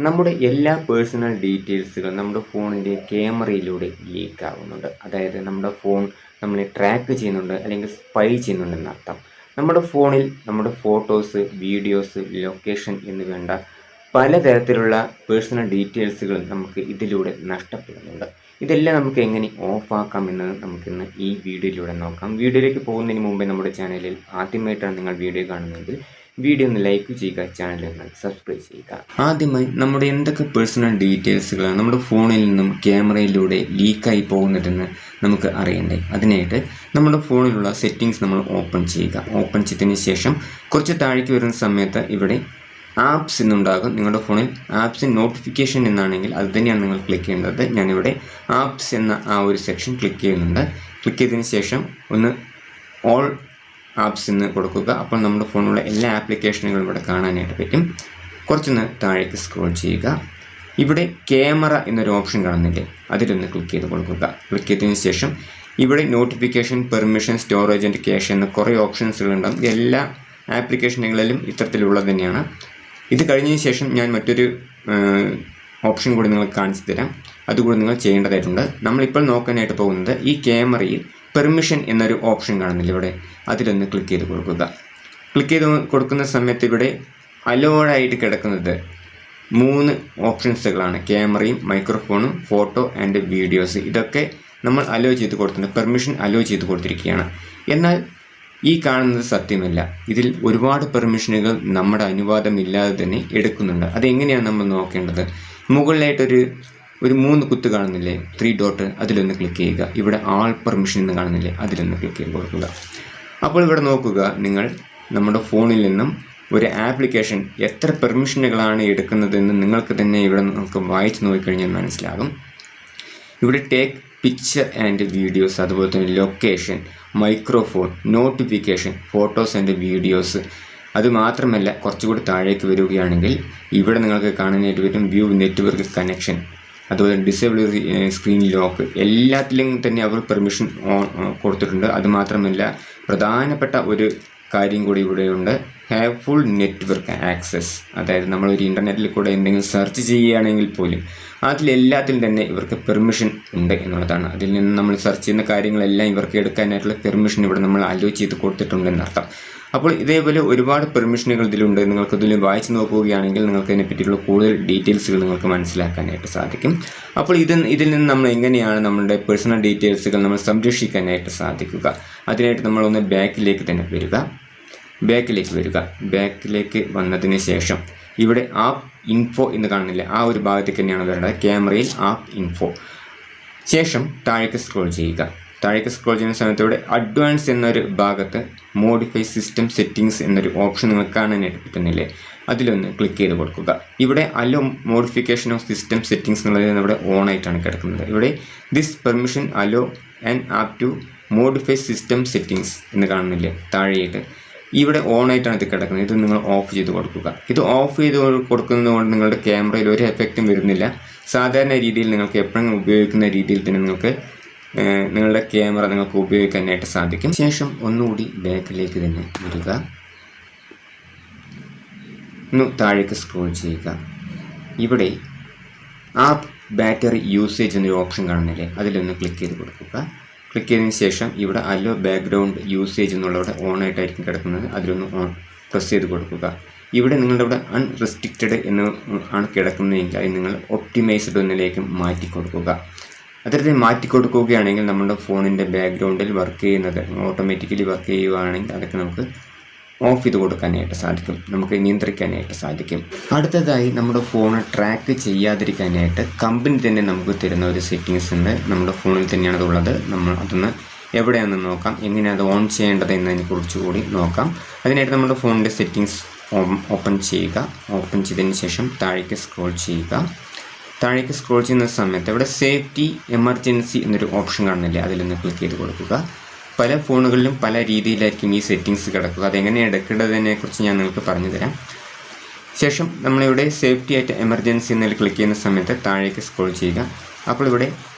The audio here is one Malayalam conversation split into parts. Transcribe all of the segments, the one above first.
നമ്മുടെ എല്ലാ പേഴ്സണൽ ഡീറ്റെയിൽസുകളും നമ്മുടെ ഫോണിൻ്റെ ക്യാമറയിലൂടെ ലീക്ക് ആവുന്നുണ്ട്. അതായത് നമ്മുടെ ഫോൺ നമ്മളെ ട്രാക്ക് ചെയ്യുന്നുണ്ട്, അല്ലെങ്കിൽ സ്പൈ ചെയ്യുന്നുണ്ടെന്നർത്ഥം. നമ്മുടെ ഫോണിൽ നമ്മുടെ ഫോട്ടോസ്, വീഡിയോസ്, ലൊക്കേഷൻ എന്ന് വേണ്ട പലതരത്തിലുള്ള പേഴ്സണൽ ഡീറ്റെയിൽസുകളും നമുക്ക് ഇതിലൂടെ നഷ്ടപ്പെടുന്നുണ്ട്. ഇതെല്ലാം നമുക്ക് എങ്ങനെ ഓഫാക്കാം എന്ന് നമുക്കിന്ന് ഈ വീഡിയോയിലൂടെ നോക്കാം. വീഡിയോയിലേക്ക് പോകുന്നതിന് മുമ്പേ നമ്മുടെ ചാനലിൽ ആദ്യമായിട്ടാണ് നിങ്ങൾ വീഡിയോ കാണുന്നതെങ്കിൽ വീഡിയോ ഒന്ന് ലൈക്ക് ചെയ്യുക, ചാനൽ ഒന്ന് സബ്സ്ക്രൈബ് ചെയ്യുക. ആദ്യമായി നമ്മുടെ എന്തൊക്കെ പേഴ്സണൽ ഡീറ്റെയിൽസുകളാണ് നമ്മുടെ ഫോണിൽ നിന്നും ക്യാമറയിലൂടെ ലീക്കായി പോകുന്നതെന്ന് നമുക്ക് അറിയണ്ടേ. അതിനായിട്ട് നമ്മുടെ ഫോണിലുള്ള സെറ്റിങ്സ് നമ്മൾ ഓപ്പൺ ചെയ്യുക. ഓപ്പൺ ചെയ്തതിന് ശേഷം കുറച്ച് താഴേക്ക് വരുന്ന സമയത്ത് ഇവിടെ ആപ്സ് എന്നുണ്ടാകും. നിങ്ങളുടെ ഫോണിൽ ആപ്സ് നോട്ടിഫിക്കേഷൻ എന്നാണെങ്കിൽ അത് തന്നെയാണ് നിങ്ങൾ ക്ലിക്ക് ചെയ്യേണ്ടത്. ഞാനിവിടെ ആപ്സ് എന്ന ആ ഒരു സെക്ഷൻ ക്ലിക്ക് ചെയ്യുന്നുണ്ട്. ക്ലിക്ക് ചെയ്തതിന് ശേഷം ഒന്ന് ഓൾ ആപ്സ് എന്ന് കൊടുക്കുക. അപ്പോൾ നമ്മുടെ ഫോണിലുള്ള എല്ലാ ആപ്ലിക്കേഷനുകളും ഇവിടെ കാണാനായിട്ട് പറ്റും. കുറച്ചൊന്ന് താഴേക്ക് സ്ക്രോൾ ചെയ്യുക. ഇവിടെ ക്യാമറ എന്നൊരു ഓപ്ഷൻ കാണുന്നില്ലേ, അതിലൊന്ന് ക്ലിക്ക് ചെയ്ത് കൊടുക്കുക. ക്ലിക്ക് ചെയ്തതിന് ശേഷം ഇവിടെ notification, permission, storage and cash എന്ന കുറേ ഓപ്ഷൻസുകളുണ്ടാകും. എല്ലാ ആപ്ലിക്കേഷനുകളിലും ഇത്തരത്തിലുള്ളത് തന്നെയാണ്. ഇത് കഴിഞ്ഞതിന് ശേഷം ഞാൻ മറ്റൊരു ഓപ്ഷൻ കൂടി നിങ്ങൾക്ക് കാണിച്ചു തരാം. അതുകൂടി നിങ്ങൾ ചെയ്യേണ്ടതായിട്ടുണ്ട്. നമ്മളിപ്പോൾ നോക്കാനായിട്ട് പോകുന്നത് ഈ ക്യാമറയിൽ പെർമിഷൻ എന്നൊരു ഓപ്ഷൻ കാണുന്നില്ല ഇവിടെ, അതിലൊന്ന് ക്ലിക്ക് ചെയ്ത് കൊടുക്കുക. ക്ലിക്ക് ചെയ്ത് കൊടുക്കുന്ന സമയത്ത് ഇവിടെ അലോഡായിട്ട് കിടക്കുന്നത് 3 ഓപ്ഷൻസുകളാണ്. ക്യാമറയും, മൈക്രോഫോണും, ഫോട്ടോ ആൻഡ് വീഡിയോസ്. ഇതൊക്കെ നമ്മൾ അലോ ചെയ്ത് കൊടുത്തിട്ടുണ്ട്, പെർമിഷൻ അലോ ചെയ്ത് കൊടുത്തിരിക്കുകയാണ്. എന്നാൽ ഈ കാണുന്നത് സത്യമല്ല. ഇതിൽ ഒരുപാട് പെർമിഷനുകൾ നമ്മുടെ അനുവാദമില്ലാതെ തന്നെ എടുക്കുന്നുണ്ട്. അതെങ്ങനെയാണ് നമ്മൾ നോക്കേണ്ടത്? മുകളിലായിട്ടൊരു 3 കുത്ത് കാണുന്നില്ലേ, 3 ഡോട്ട്, അതിലൊന്ന് ക്ലിക്ക് ചെയ്യുക. ഇവിടെ ആൾ പെർമിഷൻ എന്ന് കാണുന്നില്ലേ, അതിലൊന്ന് ക്ലിക്ക് ചെയ്ത് കൊടുക്കുക. അപ്പോൾ ഇവിടെ നോക്കുക, നിങ്ങൾ നമ്മുടെ ഫോണിൽ നിന്നും ഒരു ആപ്ലിക്കേഷൻ എത്ര പെർമിഷനുകളാണ് എടുക്കുന്നതെന്ന് നിങ്ങൾക്ക് തന്നെ ഇവിടെ നമുക്ക് വായിച്ച് നോക്കിക്കഴിഞ്ഞാൽ മനസ്സിലാകും. ഇവിടെ ടേക്ക് പിക്ചർ ആൻഡ് വീഡിയോസ്, അതുപോലെ തന്നെ location, microphone, notification, photos and videos. അതുമാത്രമല്ല, കുറച്ചുകൂടി താഴേക്ക് വരികയാണെങ്കിൽ ഇവിടെ നിങ്ങൾക്ക് കാണാനായിട്ട് പറ്റും വ്യൂ നെറ്റ്വർക്ക് കണക്ഷൻ, അതുപോലെ ഡിസേബിൾ സ്ക്രീൻ ലോക്ക്. എല്ലാത്തിലും തന്നെ അവർ പെർമിഷൻ കൊടുത്തിട്ടുണ്ട്. അതുമാത്രമല്ല, പ്രധാനപ്പെട്ട ഒരു കാര്യം കൂടി ഇവിടെയുണ്ട്, ഹാവ് ഫുൾ നെറ്റ്വർക്ക് ആക്സസ്. അതായത് നമ്മളൊരു ഇൻ്റർനെറ്റിൽ കൂടെ എന്തെങ്കിലും സെർച്ച് ചെയ്യുകയാണെങ്കിൽ പോലും അതിലെല്ലാത്തിലും തന്നെ ഇവർക്ക് പെർമിഷൻ ഉണ്ട് എന്നുള്ളതാണ്. അതിൽ നിന്ന് നമ്മൾ സെർച്ച് ചെയ്യുന്ന കാര്യങ്ങളെല്ലാം ഇവർക്ക് എടുക്കാനായിട്ടുള്ള പെർമിഷൻ ഇവിടെ നമ്മൾ അലോ ചെയ്ത് കൊടുത്തിട്ടുണ്ടെന്നർത്ഥം. അപ്പോൾ ഇതേപോലെ ഒരുപാട് പെർമിഷനുകൾ ഇതിലുണ്ട്. നിങ്ങൾക്കതിൽ വായിച്ച് നോക്കുകയാണെങ്കിൽ നിങ്ങൾക്ക് അതിനെപ്പറ്റിയുള്ള കൂടുതൽ ഡീറ്റെയിൽസുകൾ നിങ്ങൾക്ക് മനസ്സിലാക്കാനായിട്ട് സാധിക്കും. അപ്പോൾ ഇതിൽ നിന്ന് നമ്മൾ എങ്ങനെയാണ് നമ്മുടെ പേഴ്സണൽ ഡീറ്റെയിൽസുകൾ നമ്മൾ സംരക്ഷിക്കാനായിട്ട് സാധിക്കുക? അതിനായിട്ട് നമ്മളൊന്ന് ബാക്കിലേക്ക് തന്നെ വരിക. ബാക്കിലേക്ക് വന്നതിന് ശേഷം ഇവിടെ ആപ്പ് ഇൻഫോ എന്ന് കാണുന്നില്ല, ആ ഒരു ഭാഗത്തേക്ക് തന്നെയാണ് വരേണ്ടത്. ക്യാമറയിൽ ആപ്പ് ഇൻഫോ. ശേഷം താഴേക്ക് സ്ക്രോൾ ചെയ്യുന്ന സമയത്ത് ഇവിടെ അഡ്വാൻസ് എന്നൊരു ഭാഗത്ത് മോഡിഫൈ സിസ്റ്റം സെറ്റിങ്സ് എന്നൊരു ഓപ്ഷൻ നിങ്ങൾക്ക് കാണാനായിട്ട് പറ്റുന്നില്ലേ, അതിലൊന്ന് ക്ലിക്ക് ചെയ്ത് കൊടുക്കുക. ഇവിടെ allow modification of system settings എന്നുള്ളത് ഇവിടെ ഓൺ ആയിട്ടാണ് കിടക്കുന്നത്. ഇവിടെ this permission allow and app to modify system settings എന്ന് കാണുന്നില്ലേ താഴെയായിട്ട്, ഇവിടെ ഓൺ ആയിട്ടാണ് ഇത് കിടക്കുന്നത്. ഇത് നിങ്ങൾ ഓഫ് ചെയ്ത് കൊടുക്കുക. ഇത് ഓഫ് ചെയ്ത് കൊടുക്കുന്നതുകൊണ്ട് നിങ്ങളുടെ ക്യാമറയിൽ ഒരു എഫക്റ്റും വരുന്നില്ല. സാധാരണ രീതിയിൽ നിങ്ങൾക്ക് എപ്പോഴും ഉപയോഗിക്കുന്ന രീതിയിൽ തന്നെ നിങ്ങൾക്ക് നിങ്ങളുടെ ക്യാമറ നിങ്ങൾക്ക് ഉപയോഗിക്കാനായിട്ട് സാധിക്കും. ശേഷം ഒന്നുകൂടി ബാക്കിലേക്ക് തന്നെ വരിക. താഴേക്ക് സ്ക്രോൾ ചെയ്യുക. ഇവിടെ ആപ്പ് ബാറ്ററി യൂസേജ് എന്നൊരു ഓപ്ഷൻ കാണുന്നില്ലേ, അതിലൊന്ന് ക്ലിക്ക് ചെയ്ത് കൊടുക്കുക. ക്ലിക്ക് ചെയ്തതിന് ശേഷം ഇവിടെ അലോ ബാക്ക്ഗ്രൗണ്ട് യൂസേജ് എന്നുള്ളവിടെ ഓൺ ആയിട്ടായിരിക്കും കിടക്കുന്നത്, അതിലൊന്ന് പ്രസ് ചെയ്ത് കൊടുക്കുക. ഇവിടെ നിങ്ങളുടെ ഇവിടെ അൺറെസ്ട്രിക്റ്റഡ് എന്ന് ആണ് കിടക്കുന്നതെങ്കിൽ അത് നിങ്ങൾ ഒപ്റ്റിമൈസ്ഡ് ഒന്നിലേക്ക് മാറ്റി കൊടുക്കുക. അത്തരത്തിൽ മാറ്റി കൊടുക്കുകയാണെങ്കിൽ നമ്മുടെ ഫോണിൻ്റെ ബാക്ക്ഗ്രൗണ്ടിൽ വർക്ക് ചെയ്യുന്നത് ഓട്ടോമാറ്റിക്കലി വർക്ക് ചെയ്യുകയാണെങ്കിൽ അതൊക്കെ നമുക്ക് ഓഫ് ചെയ്ത് കൊടുക്കാനായിട്ട് സാധിക്കും, നമുക്ക് നിയന്ത്രിക്കാനായിട്ട് സാധിക്കും. അടുത്തതായി നമ്മുടെ ഫോൺ ട്രാക്ക് ചെയ്യാതിരിക്കാനായിട്ട് കമ്പനി തന്നെ നമുക്ക് തരുന്ന ഒരു സെറ്റിങ്സ് ഉണ്ട്. നമ്മുടെ ഫോണിൽ തന്നെയാണ് അതുള്ളത്. നമ്മൾ അതൊന്ന് എവിടെയാണെന്ന് നോക്കാം, എങ്ങനെയാണ് അത് ഓൺ ചെയ്യേണ്ടത് എന്നതിനെ കുറിച്ച് കൂടി നോക്കാം. അതിനായിട്ട് നമ്മുടെ ഫോണിൻ്റെ സെറ്റിങ്സ് ഓപ്പൺ ചെയ്യുക. ഓപ്പൺ ചെയ്തതിന് ശേഷം താഴേക്ക് സ്ക്രോൾ ചെയ്യുന്ന സമയത്ത് ഇവിടെ സേഫ്റ്റി എമർജൻസി എന്നൊരു ഓപ്ഷൻ കാണുന്നില്ലേ, അതിലൊന്ന് ക്ലിക്ക് ചെയ്ത് കൊടുക്കുക. പല ഫോണുകളിലും പല രീതിയിലായിരിക്കും ഈ സെറ്റിങ്സ് കിടക്കുക. അതെങ്ങനെയാണ് എടുക്കേണ്ടതിനെക്കുറിച്ച് ഞാൻ നിങ്ങൾക്ക് പറഞ്ഞു തരാം. ശേഷം നമ്മളിവിടെ സേഫ്റ്റി ആയിട്ട് എമർജൻസി എന്നതിൽ ക്ലിക്ക് ചെയ്യുന്ന സമയത്ത് താഴേക്ക് സ്ക്രോൾ ചെയ്യുക. അപ്പോൾ ഇവിടെ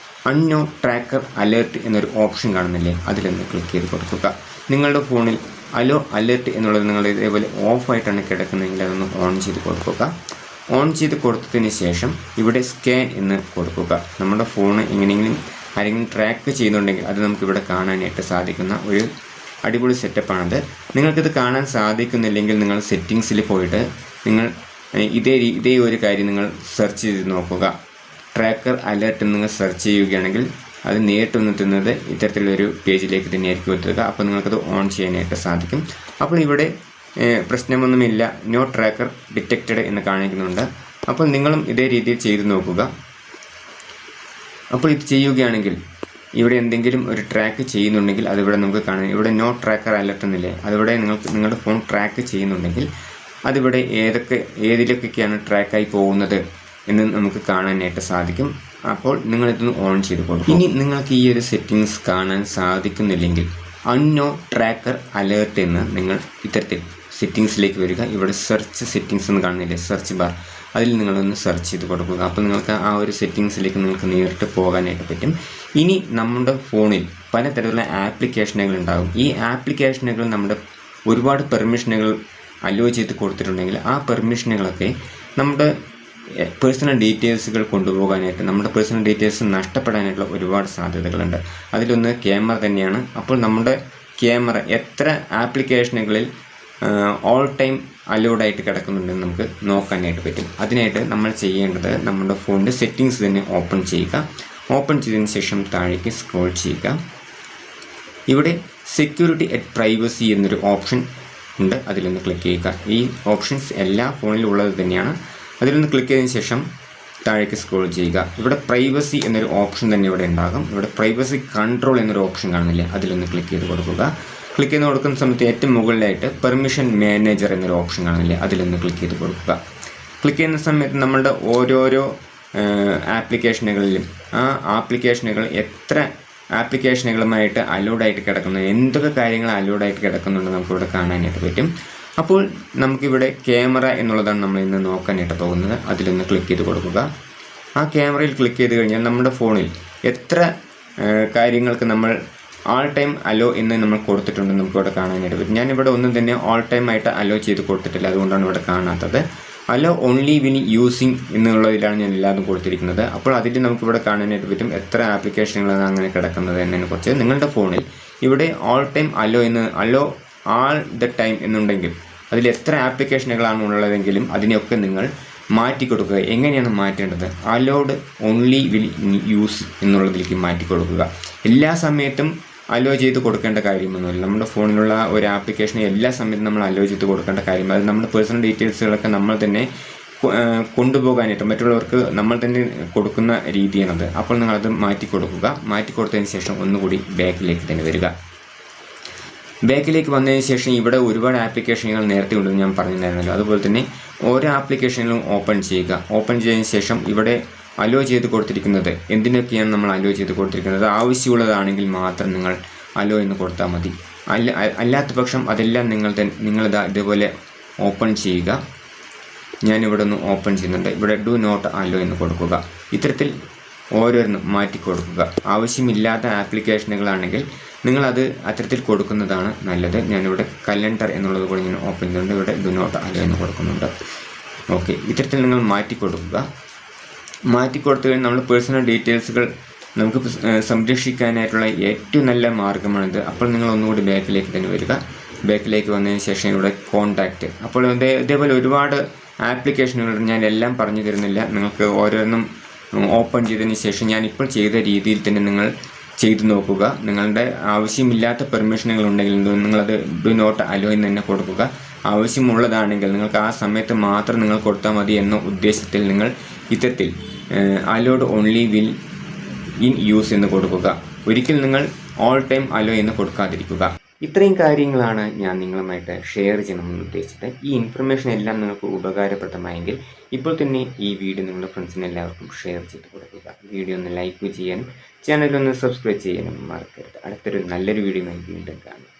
അൺനോൺ ട്രാക്കർ അലേർട്ട് എന്നൊരു ഓപ്ഷൻ കാണുന്നില്ലേ, അതിലൊന്ന് ക്ലിക്ക് ചെയ്ത് കൊടുക്കുക. നിങ്ങളുടെ ഫോണിൽ അലോ അലേർട്ട് എന്നുള്ളത് നിങ്ങൾ ഇതേപോലെ ഓഫായിട്ടാണ് കിടക്കുന്നതെങ്കിൽ അതൊന്ന് ഓൺ ചെയ്ത് കൊടുക്കുക. ഓൺ ചെയ്ത് കൊടുത്തതിന് ശേഷം ഇവിടെ സ്കാൻ എന്ന് കൊടുക്കുക. നമ്മുടെ ഫോൺ എങ്ങനെയെങ്കിലും ആരെങ്കിലും ട്രാക്ക് ചെയ്യുന്നുണ്ടെങ്കിൽ അത് നമുക്കിവിടെ കാണാനായിട്ട് സാധിക്കുന്ന ഒരു അടിപൊളി സെറ്റപ്പാണത്. നിങ്ങൾക്കിത് കാണാൻ സാധിക്കുന്നില്ലെങ്കിൽ നിങ്ങൾ സെറ്റിങ്സിൽ പോയിട്ട് നിങ്ങൾ ഇതേ ഒരു കാര്യം നിങ്ങൾ സെർച്ച് ചെയ്ത് നോക്കുക. ട്രാക്കർ അലേർട്ട് നിങ്ങൾ സെർച്ച് ചെയ്യുകയാണെങ്കിൽ അത് നേരിട്ട് വന്നെത്തുന്നത് ഇത്തരത്തിലൊരു പേജിലേക്ക് തന്നെയായിരിക്കും എത്തുക. അപ്പോൾ നിങ്ങൾക്കത് ഓൺ ചെയ്യാനായിട്ട് സാധിക്കും. അപ്പോൾ ഇവിടെ പ്രശ്നമൊന്നുമില്ല, നോ ട്രാക്കർ ഡിറ്റക്റ്റഡ് എന്ന് കാണിക്കുന്നുണ്ട്. അപ്പോൾ നിങ്ങളും ഇതേ രീതിയിൽ ചെയ്തു നോക്കുക. അപ്പോൾ ഇത് ചെയ്യുകയാണെങ്കിൽ ഇവിടെ എന്തെങ്കിലും ഒരു ട്രാക്ക് ചെയ്യുന്നുണ്ടെങ്കിൽ അതിവിടെ നമുക്ക് കാണാം. ഇവിടെ നോ ട്രാക്കർ അലർട്ട് എന്നില്ലേ, അതിവിടെ നിങ്ങളുടെ ഫോൺ ട്രാക്ക് ചെയ്യുന്നുണ്ടെങ്കിൽ അതിവിടെ ഏതിലൊക്കെയാണ് ട്രാക്കായി പോകുന്നത് എന്ന് നമുക്ക് കാണാനായിട്ട് സാധിക്കും. അപ്പോൾ നിങ്ങളിതൊന്ന് ഓൺ ചെയ്ത് കൊടുക്കും. ഇനി നിങ്ങൾക്ക് ഈ ഒരു സെറ്റിങ്സ് കാണാൻ സാധിക്കുന്നില്ലെങ്കിൽ അൺനോ ട്രാക്കർ അലേർട്ട് എന്ന് നിങ്ങൾ ഇത്തരത്തിൽ സെറ്റിങ്സിലേക്ക് വരിക. ഇവിടെ സെർച്ച് സെറ്റിങ്സ് എന്ന് കാണുന്നില്ലേ, സെർച്ച് ബാർ, അതിൽ നിങ്ങളൊന്ന് സെർച്ച് ചെയ്ത് കൊടുക്കുക. അപ്പോൾ നിങ്ങൾക്ക് ആ ഒരു സെറ്റിങ്സിലേക്ക് നിങ്ങൾക്ക് നേരിട്ട് പോകാനായിട്ട് പറ്റും. ഇനി നമ്മുടെ ഫോണിൽ പലതരത്തിലുള്ള ആപ്ലിക്കേഷനുകൾ ഉണ്ടാകും. ഈ ആപ്ലിക്കേഷനുകൾ നമ്മുടെ ഒരുപാട് പെർമിഷനുകൾ അലോ ചെയ്ത് കൊടുത്തിട്ടുണ്ടെങ്കിൽ ആ പെർമിഷനുകളൊക്കെ നമ്മുടെ പേഴ്സണൽ ഡീറ്റെയിൽസുകൾ കൊണ്ടുപോകാനായിട്ട്, നമ്മുടെ പേഴ്സണൽ ഡീറ്റെയിൽസ് നഷ്ടപ്പെടാനായിട്ടുള്ള ഒരുപാട് സാധ്യതകളുണ്ട്. അതിലൊന്ന് ക്യാമറ തന്നെയാണ്. അപ്പോൾ നമ്മുടെ ക്യാമറ എത്ര ആപ്ലിക്കേഷനുകളിൽ ഓൾ ടൈം അലൗഡായിട്ട് കിടക്കുന്നുണ്ടെന്ന് നമുക്ക് നോക്കാനായിട്ട് പറ്റും. അതിനായിട്ട് നമ്മൾ ചെയ്യേണ്ടത് നമ്മുടെ ഫോണിൻ്റെ സെറ്റിങ്സ് തന്നെ ഓപ്പൺ ചെയ്യുക. ഓപ്പൺ ചെയ്തതിന് ശേഷം താഴേക്ക് സ്ക്രോൾ ചെയ്യുക. ഇവിടെ സെക്യൂരിറ്റി ആൻഡ് പ്രൈവസി എന്നൊരു ഓപ്ഷൻ ഉണ്ട്, അതിലൊന്ന് ക്ലിക്ക് ചെയ്യുക. ഈ ഓപ്ഷൻസ് എല്ലാ ഫോണിലും ഉള്ളത് തന്നെയാണ്. അതിലൊന്ന് ക്ലിക്ക് ചെയ്തതിന് ശേഷം താഴേക്ക് സ്ക്രോൾ ചെയ്യുക. ഇവിടെ പ്രൈവസി എന്നൊരു ഓപ്ഷൻ തന്നെ ഇവിടെ ഉണ്ടാകും. ഇവിടെ പ്രൈവസി കൺട്രോൾ എന്നൊരു ഓപ്ഷൻ കാണുന്നില്ലേ, അതിലൊന്ന് ക്ലിക്ക് ചെയ്ത് കൊടുക്കുക. ക്ലിക്ക് ചെയ്ത് കൊടുക്കുന്ന സമയത്ത് ഏറ്റവും മുകളിലായിട്ട് പെർമിഷൻ മാനേജർ എന്നൊരു ഓപ്ഷൻ കാണുന്നില്ലേ, അതിലൊന്ന് ക്ലിക്ക് ചെയ്ത് കൊടുക്കുക. ക്ലിക്ക് ചെയ്യുന്ന സമയത്ത് നമ്മളുടെ ഓരോരോ ആപ്ലിക്കേഷനുകളിലും ആ ആപ്ലിക്കേഷനുകൾ എത്ര ആപ്ലിക്കേഷനുകളുമായിട്ട് അലൗഡായിട്ട് കിടക്കുന്നു, എന്തൊക്കെ കാര്യങ്ങൾ അലൗഡായിട്ട് കിടക്കുന്നുണ്ട് നമുക്കിവിടെ കാണാനായിട്ട് പറ്റും. അപ്പോൾ നമുക്കിവിടെ ക്യാമറ എന്നുള്ളതാണ് നമ്മൾ ഇന്ന് നോക്കാനായിട്ട് പോകുന്നത്. അതിലൊന്ന് ക്ലിക്ക് ചെയ്ത് കൊടുക്കുക. ആ ക്യാമറയിൽ ക്ലിക്ക് ചെയ്ത് കഴിഞ്ഞാൽ നമ്മുടെ ഫോണിൽ എത്ര കാര്യങ്ങൾക്ക് നമ്മൾ ആൾ ടൈം അലോ എന്ന് നമ്മൾ കൊടുത്തിട്ടുണ്ടെന്ന് നമുക്കിവിടെ കാണാനായിട്ട് പറ്റും. ഞാനിവിടെ ഒന്നും തന്നെ ആൾ ടൈം ആയിട്ട് അലോ ചെയ്ത് കൊടുത്തിട്ടില്ല, അതുകൊണ്ടാണ് ഇവിടെ കാണാത്തത്. അലോ ഓൺലി വിൻ യൂസിങ് എന്നുള്ളതിലാണ് ഞാൻ എല്ലാതും കൊടുത്തിരിക്കുന്നത്. അപ്പോൾ അതിൽ നമുക്കിവിടെ കാണാനായിട്ട് പറ്റും എത്ര ആപ്ലിക്കേഷനുകളാണ് അങ്ങനെ കിടക്കുന്നത് എന്നതിനെക്കുറിച്ച്. നിങ്ങളുടെ ഫോണിൽ ഇവിടെ all time hello all the time എന്നുണ്ടെങ്കിൽ അതിൽ എത്ര ആപ്ലിക്കേഷനുകളാണ് ഉള്ളതെങ്കിലും അതിനെയൊക്കെ നിങ്ങൾ മാറ്റി കൊടുക്കുക. എങ്ങനെയാണ് മാറ്റേണ്ടത്? അലോഡ് ഓൺലി വിൽ യൂസ് എന്നുള്ളതിലേക്ക് മാറ്റി കൊടുക്കുക. എല്ലാ സമയത്തും അലോ ചെയ്ത് കൊടുക്കേണ്ട കാര്യമൊന്നുമില്ല. നമ്മുടെ ഫോണിലുള്ള ഒരു ആപ്ലിക്കേഷനെ എല്ലാ സമയത്തും നമ്മൾ അലോ ചെയ്ത് കൊടുക്കേണ്ട കാര്യം, അത് നമ്മുടെ പേഴ്സണൽ ഡീറ്റെയിൽസുകളൊക്കെ നമ്മൾ തന്നെ കൊണ്ടുപോകാനായിട്ട് മറ്റുള്ളവർക്ക് നമ്മൾ തന്നെ കൊടുക്കുന്ന രീതിയാണത്. അപ്പോൾ നിങ്ങളത് മാറ്റി കൊടുക്കുക. മാറ്റി കൊടുത്തതിന് ശേഷം ഒന്നുകൂടി ബാക്കിലേക്ക് തന്നെ വരിക. ബാക്കിലേക്ക് വന്നതിന് ശേഷം ഇവിടെ ഒരുപാട് ആപ്ലിക്കേഷനുകൾ നേരത്തെ ഉണ്ടെന്ന് ഞാൻ പറഞ്ഞിട്ടുണ്ടായിരുന്നല്ലോ, അതുപോലെ തന്നെ ഓരോ ആപ്ലിക്കേഷനിലും ഓപ്പൺ ചെയ്യുക. ഓപ്പൺ ചെയ്തതിന് ശേഷം ഇവിടെ അലോ ചെയ്ത് കൊടുത്തിരിക്കുന്നത് എന്തിനൊക്കെയാണ് നമ്മൾ അലോ ചെയ്ത് കൊടുത്തിരിക്കുന്നത്, ആവശ്യമുള്ളതാണെങ്കിൽ മാത്രം നിങ്ങൾ അലോ എന്ന് കൊടുത്താൽ മതി. അല്ലാത്ത പക്ഷം അതെല്ലാം നിങ്ങളിതാ ഇതുപോലെ ഓപ്പൺ ചെയ്യുക. ഞാനിവിടെ ഒന്ന് ഓപ്പൺ ചെയ്യുന്നുണ്ട്. ഇവിടെ ഡു നോട്ട് അലോ എന്ന് കൊടുക്കുക. ഇത്തരത്തിൽ ഓരോന്നും മാറ്റി കൊടുക്കുക. ആവശ്യമില്ലാത്ത ആപ്ലിക്കേഷനുകളാണെങ്കിൽ നിങ്ങളത് അത്തരത്തിൽ കൊടുക്കുന്നതാണ് നല്ലത്. ഞാനിവിടെ കലണ്ടർ എന്നുള്ളത് കൂടി ഞാൻ ഓപ്പൺ ചെയ്യുന്നുണ്ട്. ഇവിടെ ഡു നോട്ട് അലോ എന്ന് കൊടുക്കുന്നുണ്ട്. ഓക്കെ, ഇത്തരത്തിൽ നിങ്ങൾ മാറ്റി കൊടുക്കുക. മാറ്റി കൊടുത്തു കഴിഞ്ഞാൽ നമ്മുടെ പേഴ്സണൽ ഡീറ്റെയിൽസുകൾ നമുക്ക് സംരക്ഷിക്കാനായിട്ടുള്ള ഏറ്റവും നല്ല മാർഗ്ഗമാണിത്. അപ്പോൾ നിങ്ങൾ ഒന്നുകൂടി ബാക്കിലേക്ക് തന്നെ വരിക. ബാക്കിലേക്ക് വന്നതിന് ശേഷം ഇവിടെ കോൺടാക്റ്റ്, അപ്പോൾ ഇതേപോലെ ഒരുപാട് ആപ്ലിക്കേഷനുകൾ ഞാൻ എല്ലാം പറഞ്ഞു തരുന്നില്ല. നിങ്ങൾക്ക് ഓരോന്നും ഓപ്പൺ ചെയ്തതിന് ശേഷം ഞാനിപ്പോൾ ചെയ്ത രീതിയിൽ തന്നെ നിങ്ങൾ ചെയ്തു നോക്കുക. നിങ്ങളുടെ ആവശ്യമില്ലാത്ത പെർമിഷനുകൾ ഉണ്ടെങ്കിൽ നിങ്ങളത് ഡു നോട്ട് അലോ എന്ന് തന്നെ കൊടുക്കുക. ആവശ്യമുള്ളതാണെങ്കിൽ നിങ്ങൾക്ക് ആ സമയത്ത് മാത്രം നിങ്ങൾ കൊടുത്താൽ മതി എന്ന ഉദ്ദേശത്തിൽ നിങ്ങൾ ഇത്തരത്തിൽ allowed only will in use എന്ന് കൊടുക്കുക. ഒരിക്കൽ നിങ്ങൾ ഓൾ ടൈം അലോ എന്ന് കൊടുക്കാതിരിക്കുക. ഇത്രയും കാര്യങ്ങളാണ് ഞാൻ നിങ്ങളുമായിട്ട് ഷെയർ ചെയ്യണമെന്ന് ഉദ്ദേശിച്ചത്. ഈ ഇൻഫർമേഷൻ എല്ലാം നിങ്ങൾക്ക് ഉപകാരപ്രദമായെങ്കിൽ ഇപ്പോൾ തന്നെ ഈ വീഡിയോ നിങ്ങളുടെ ഫ്രണ്ട്സിന് എല്ലാവർക്കും ഷെയർ ചെയ്ത് കൊടുക്കുക. വീഡിയോ ഒന്ന് ലൈക്ക് ചെയ്യാനും ചാനലൊന്ന് സബ്സ്ക്രൈബ് ചെയ്യാനും മറക്കരുത്. അടുത്തൊരു നല്ലൊരു വീഡിയോ വീണ്ടും കാണാം.